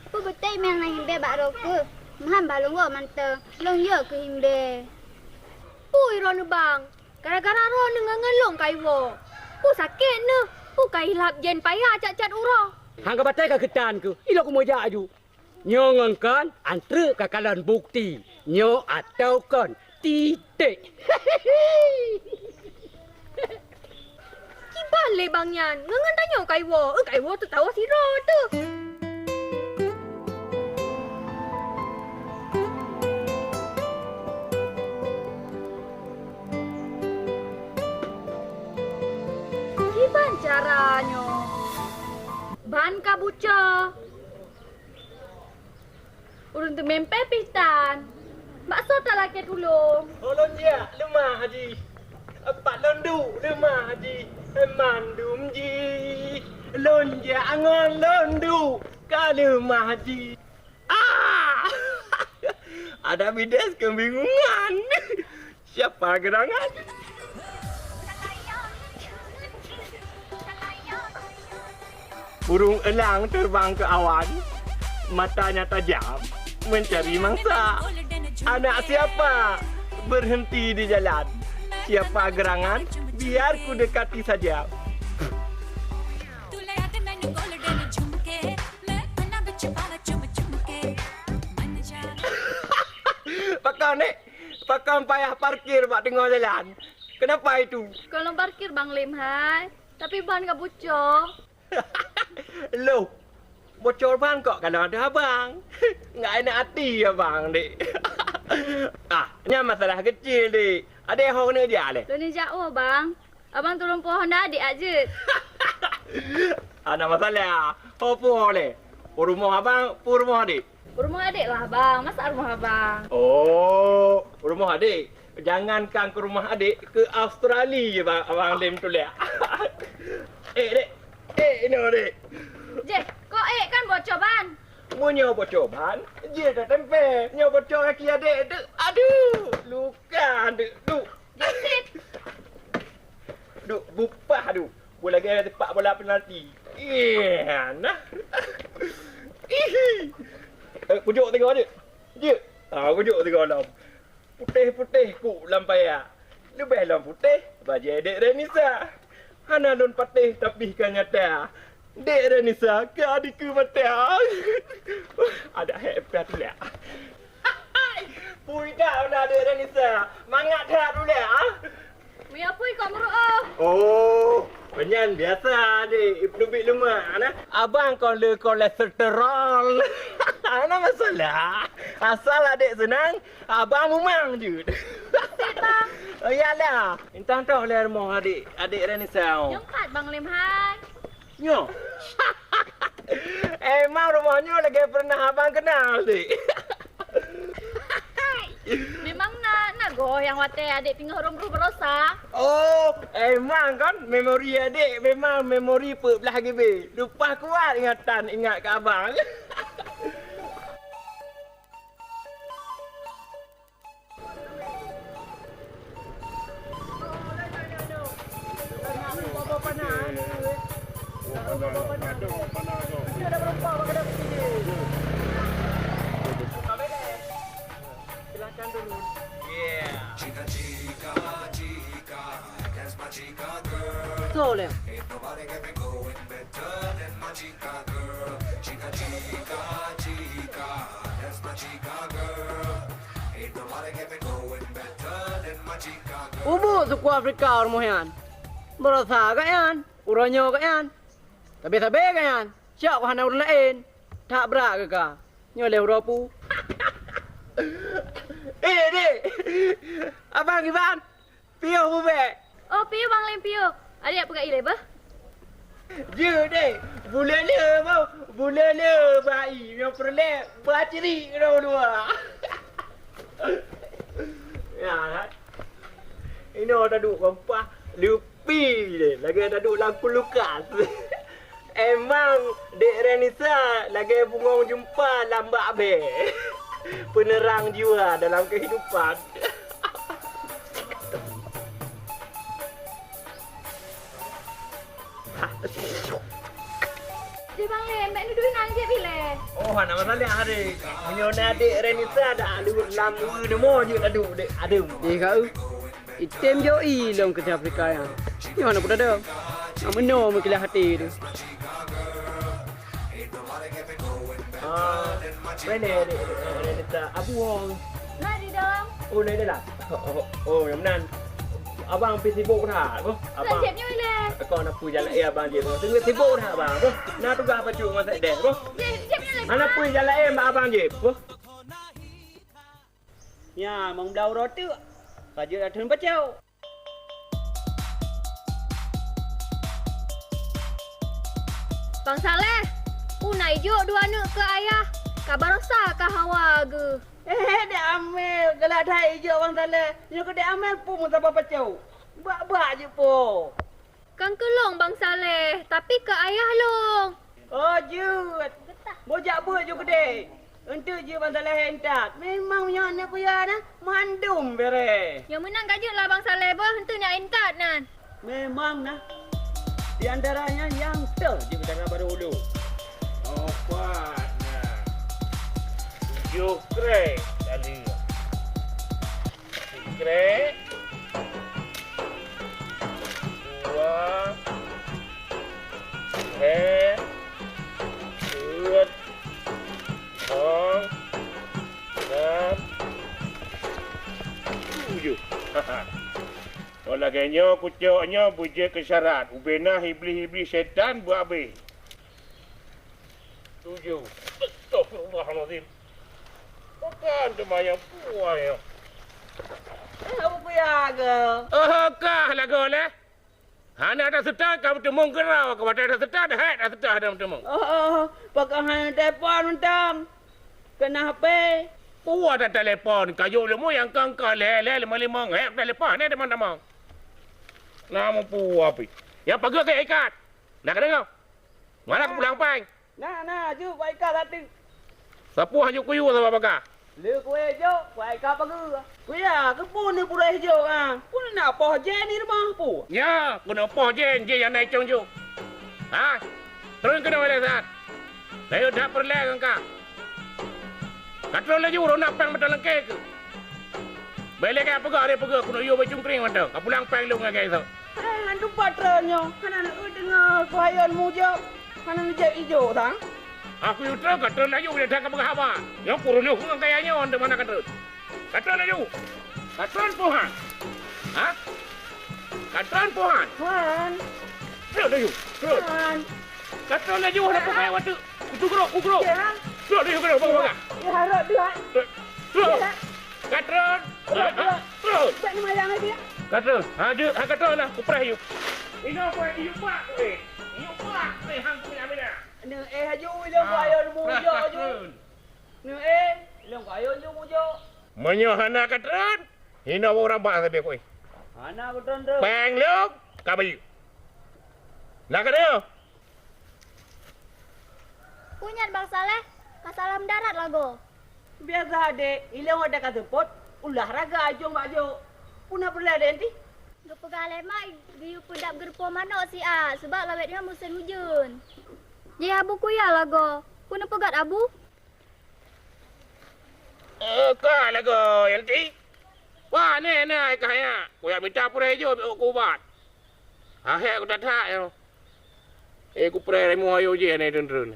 Pu betul memang na himbe ba ro ke. Mahan ba long wo mante. Long ye ke himbe. Pui ro ni bang. Gara-gara ro ni ngangelong kai wo. Pu sakit ne. Pu kai hilap jen payah cat-cat uro. Hangga batai ka ketan ku. Ilo ku moja aju. Nyo ngangkan antre kakalan bukti. Nyo atau kan titik. Kibale bang yan. Ngangan tanyo kai wo. Kai wo tu tahu si ro tu. Gimana caranya? Ban kabuca. Urun tu mempe pitan. Bakso tak laki dulu. Tolong dia, lemah haji. Pak londu, lemah haji. Mandum ji. Lon dia angon londu. Ka lemah haji. Ah! Ada bidas kebingungan. Siapa gerangan? Burung elang terbang ke awan, matanya tajam, mencari mangsa. Anak siapa berhenti di jalan? Siapa gerangan? Biar ku dekati saja. Pakam payah parkir pak tengah jalan. Kenapa itu? Kalau parkir bang Lim hai. Tapi ban kabuca. Loh, bocor ban kok kalau ada abang. Nggak enak hati abang, Dik. Ini masalah kecil, Dik. Ada yang nak dia, Le? Lo ni jauh bang. Abang turun pohon dah adik aja. Ada masalah. Apa, Le? Rumah abang, rumah adik? Rumah adik lah bang. Masa rumah abang? Oh, rumah adik. Jangankan ke rumah adik, ke Australia je bang, abang Lim tu lihat. Dek. Ini Dek. Je, kau kan bocor ban. Mu nyawa bocor ban, je dah tempe. Nyawa bocor kaki adik. Aduh, luka adik. Jesit. Bupah aduh. Bola gaya tepak bola penalti. Nah. Pujuk tengok je. Je. Pujuk tengok dalam. Putih-putih ku lampaya. Lebih dalam putih. Baju adik Renisa. Hana lun patih tapi kan nyata. Dek Renisa ke adikku mata. Ada hebat dulu ya. Pui dah lah Dek Renisa. Mangat dah dulu ya. Mi apa kau meruah? Oh, penyan biasa dek. Ibnu bik lemak nah. Abang kau le kolesterol. Ana masalah. Asal adik senang, abang memang je. Bang. Oh iyalah. Intang tahu le rumah adik Renisa. Nyongkat Bang Lem hai. Nyo. Emang rumahnya lagi pernah abang kenal dek. Memang nak goyang wate adik tinggal rumah berosa. Oh, emang kan memori adik memang memori belah GB. Lupa kuat ingatan ingat ke abang. Silakan dulu. Yeah. Betul ya? Ubu suku Afrika orang Mohian. Berasa kan? Uronyo kan? Tapi kan? Siap hana orang lain. Tak berak ke kah? Nyoleh Eropa. Dek. Abang Ivan. Pio bubek. Oh, piu Bang Lem piu. Adik apa kat ile bah? Je dek. Bulan le mau. Bulan le bayi yang perle baciri dua. Ya. Ini dah duduk bampah lupi je. Lagi dah duduk lampu lukas. Emang Dek Renisa lagi bungong jumpa lambat be. Penerang jiwa dalam kehidupan. Dia Bang Lem, mek duduk nang je bila. Oh, nak masalah hari. Menyona Dek Renisa dah ada lampu demo je dah duduk dek. Ada. Kau. Item joi long ke Afrika yang. Ni mana pun ada. Amno mengkilah hati tu. Mana Renisa? Abu Wong. Nak di dalam. Oh, ni dah lah. Oh, yang nan. Abang pergi sibuk dah. Apa? Nak jepnya bila. Kau nak pergi jalan abang je. Tengah sibuk dah abang. Apa? Nak tugas apa cuk masa dah. Apa? Jepnya bila. Mana pergi jalan abang je. Apa? Ya, mong dau roti. Kaje dah turun pacau. Bang Saleh. Nak ijuk dua anak ke ayah. Kabar rosa ke hawa ke? Dek Amel. Galak dah hijau Bang Saleh. Ni ke Dek Amel pun musabah pacau. Bak-bak je po. Kan kelong Bang Saleh. Tapi ke ayah long. Oh, jut. Bojak buat je gede. Ente je Bang Saleh hentak. Memang punya anak kuya nah. Mandum bere. Yang menang kajut lah Bang Saleh bah. Hente nak entat nan. Memang nah. Di antaranya yang tu je bertanya baru dulu. Oh, kuat. Nah. 7 krek kali. 3 krek. 2. 7. Kalau kayaknya kucuknya bujuk ke syarat. Ubena iblis-iblis setan buat habis. 7. Astagfirullahaladzim. Bukan temayang puan ya. Apa kuya ke? Oh, kah lah kau lah. Hana dah setar kau bertemu kerau. Kau dah setar dah. Dah setar dah bertemu. Pakai hanya telefon mentang. Kena HP. Puan dah telefon. Kayu lemu yang kau lele lima-lima. Telefon ni ada mana-mana. Nama puan api. Yang pagi ke ikat. Nak kena kau? Mana aku pulang pang? Nah, ju baik kah satu. Sapu hanya kuyu sama bakar. Le kue hijau, baik kah pagi. Kuya, ke pun ni pura hijau ah. Pun nak poh je ni rumah pu. Ya, kena apa je yang naik cong ju. Ha? Terus kena balik saat. Saya dah perleh kau. Katro lagi urut nak pang betul lengkek. Balik ke apa kau ada pergi? Kuno yo bacung kering macam. Kau pulang pang lu ngagai tu. Hantu patronnya. Kana nak dengar kuayanmu je. Kana nak jadi hijau tang. Aku yutra katron laju dia dah ke apa? Yang kurunnya hung kayaknya on mana katron. Katron laju. Katron pohan. Ha? Katron pohan. Tuan. Terus laju. Terus. Tuan. Katron laju ada pakai waktu. Kukro. Ya. Terus laju bawa. Ya harap dia. Terus. Katron. Terus. Tak ni mayang lagi. Katron. Ha katron lah. Kuprah you. Ini apa? Iu pak. Iu pak. Hang punya mana? Ni haju ilang kuayanmu je haju. Ni ilang kuayanmu je. Menyohana katron. Hina orang bang tapi koi. Ana beton tu. Pang luk. Kabayu. Nak dia. Punyat Bang Saleh. Kasalam darat lagu. Biasa dek, ilang ada kata pot. Olahraga aja mak jo. Puna pula dek nanti. Lupa galai mak. Giyu pedap gerpo mana si A. Sebab lawet dia musim hujan. Jadi abu kuya lagu. Puna pegat abu. Kah lagu yanti. Wah ni kaya. Kuya minta pura jo ku bat. Aku dah tak yo. Ku pura mu ayo je ni dun.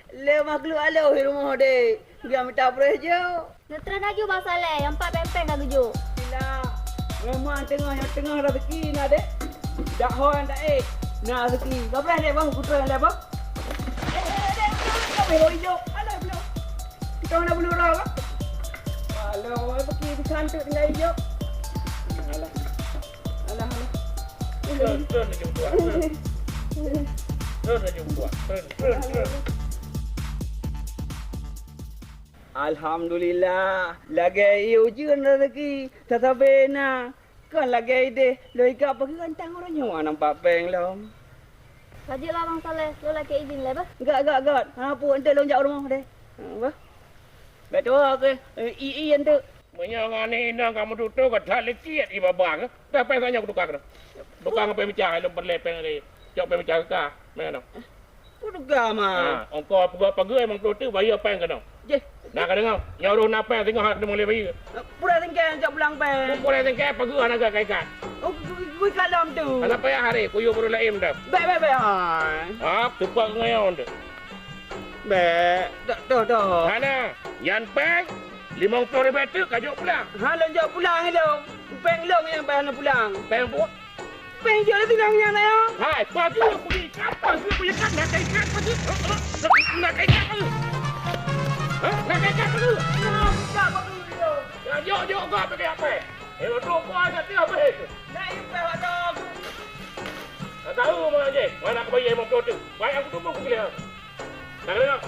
Le makhluk alo di rumah dek. Dia minta prejo. Netren lagi Bang Saleh. Yang 4 pempeng dah tujuh. Gila. Memang tengah rezeki nak dek. Dak hoan dak nak rezeki. Berapa dek bang putra le bang? Dek. Kau boleh hijau. Alah belum. Kita nak belum rawa. Alah, pergi di kantor tinggal hijau. Alah. Turun lagi buat. Turun lagi buat. Turun. Alhamdulillah. Lagi ujian rezeki. Tasabena. Kan lagi deh. Loi ka pergi rantang orang nyawa nampak peng lom. Rajinlah Bang Saleh. Lo lagi izin lah bah. Gak. Apa ente long jauh rumah deh. Apa? Betul ke? Ente. Menyangan ni kamu tutup kat hal kiat iba bang. Dah pengen aku tukar. Tukar apa bicara lo berlepeng ni. Jauh bicara ka. Mana? Udah gama. Engkau apa emang tutup bayar peng kena. Je. Nak dengar? Nyaruh napa tengok hak dia boleh bayar. Pura tinggal jauh pulang peng. Boleh tengok pagi anak kaikan. Oh, gue kalam tu. Anak payah hari kuyu baru laim dah. Baik. Tupak ngayon dah. Baik. Dah. Hana, yan peng 50 ribu tu kajuk pulang. Halan jauh pulang ni dong. Peng long yang payah nak pulang. Peng pun. Peng jauh lagi tinggal yang saya. Hai, pagi aku pergi kapal, aku punya kan nak kaikan pagi. Nak kaikan pagi. Nak kaikan pagi. Tak pagi tu. Ya, jauh kau pergi apa? Tu kau ada tiap apa? Nak impah dong. Tak tahu mana je. Mana aku bayar 50 tu. Baik aku tunggu aku gila. Tak dengar.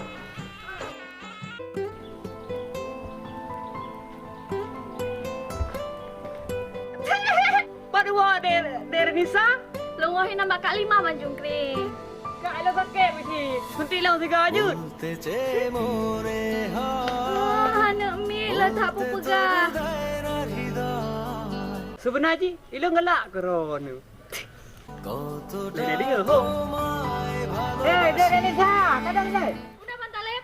Padua dari Nisa. Lungohin nama Kak Lima Manjung Kering. Kak elo kakek mesti. Mesti lang 3 ajut. Anak mi lah tak apa pegang. Sebenarnya ilo ngelak keron. Dia ho. Dari Nisa, kadang ni. Udah Bantalep.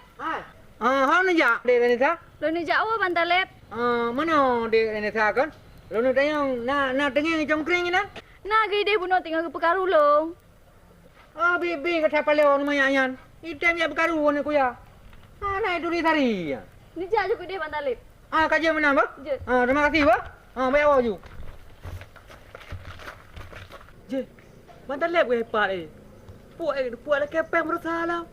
Hang ni jak dari Nisa. Lo ni jauh Bantalep. Mana dari Nisa kan? Lo nak tayang nak tengah jongkring ni nak? Nah, gede bunuh tinggal ke pekaru long. Bibi kata paleo nama yan. Item ya berkaru ni kuya. Nah itu ni tari. Ni jauh juga dia Bantalep. Kaji mana ba? Je. Terima kasih ba. Bayar awak ju. Je. Bantalep ke hebat Puak lah kepeng berusaha.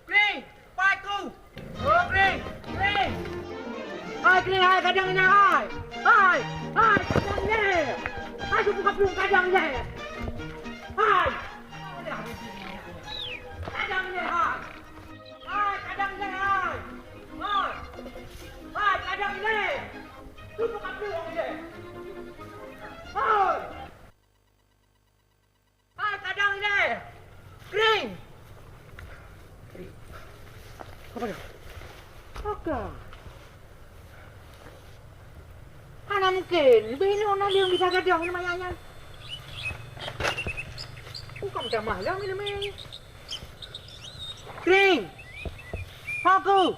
Kring, paiku. Kring. Kring, kadang ni hai. Kadang ni. Aku buka belum kadang ni. Hai. Kadang ni hai. Kadang ni hai. Kadang ni. Tu buka belum ni. Kadang ni. Kring. Apa dia? Oka. Mana mungkin? Bini orang dia bisa kadang ni mayanya. Bukan dah malam ni. Kring. Aku.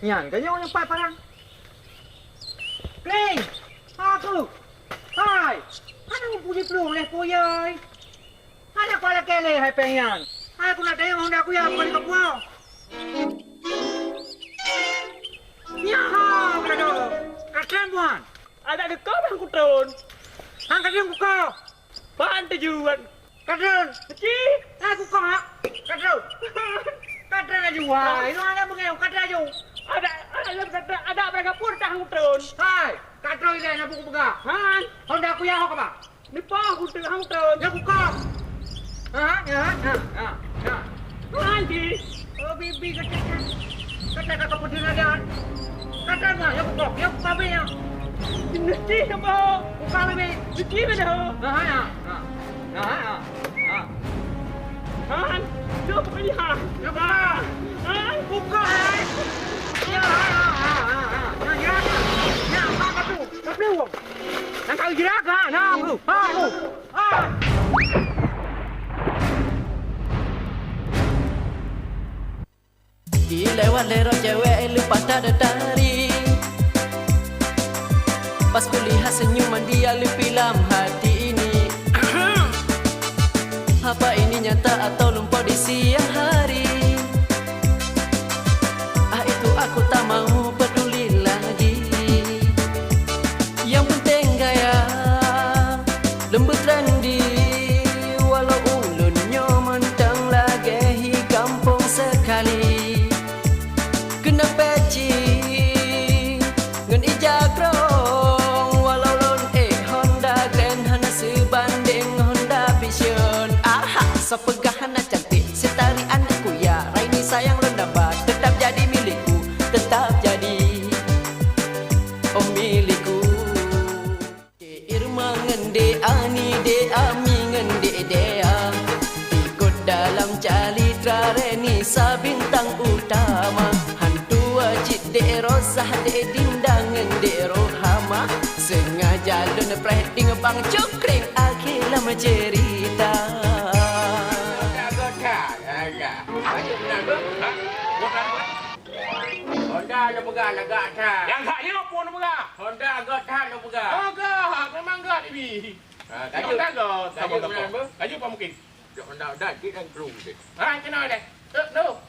Yang kau yang empat parang. Kring. Aku. pelung leh puyai. Ada kepala kele hai penyan. Aku nak tengok Honda aku yang balik ke puau. Ya, kado. Katan buan. Ada kau bang kutron. Hang kadang ku kau. Pan tujuan. Kadang. Ci. Aku kau hak. Kadang. Kadang aja wah. Itu ada bengau kadang aja. Ada berapa pun dah kutron. Hai, kadang ini nak buku pegah. Han. Honda aku yang hak apa? Ni pa kutron. Ya aku kau. Ha. Han di. Oh bibi kadang. Kadang kakak putih ada. Kadang mah ya aku kau. Ya aku kau ya. Ni apa? Bukan lebih. Ci mana? Han. Dia pergi ha. Ya bukan. Han. Bukan. Ya. Ya, apa tu? Tak belum. Nak kau jerak ah? Nak tu. Ha. Dilewat lerot cewek lupa tak ada tarik. Pas kulihat senyuman dia lepilam hati ini. Apa ini nyata atau lumpur di siang hari? Itu aku tak mau peduli lagi. Yang penting gaya lembut trendy. Walau ulunnya mentang lagi hi kampung sekali. Kena peci ngan ijakrong. Walau lon Honda Grand hana sebanding Honda Vision. Aha, sepegahan cantik setari anakku ya. Raini sayang lon dapat tetap jadi milikku. Tetap jadi milikku. Irma ngende ani de ami ngende dea. Ikut dalam calitra Renisa bintang utama. Wajib de rosah de dindangan de rohama. Sengaja lun prehting bang cukring akhirnya mencerita. Honda nak pegang agak tak. Yang haknya apa nak pegang? Honda agak tak nak pegang. Agak, memang agak ni. Kayu agak. Kayu apa mungkin? Honda dah kita kan kru. Ha, kenal dah. No.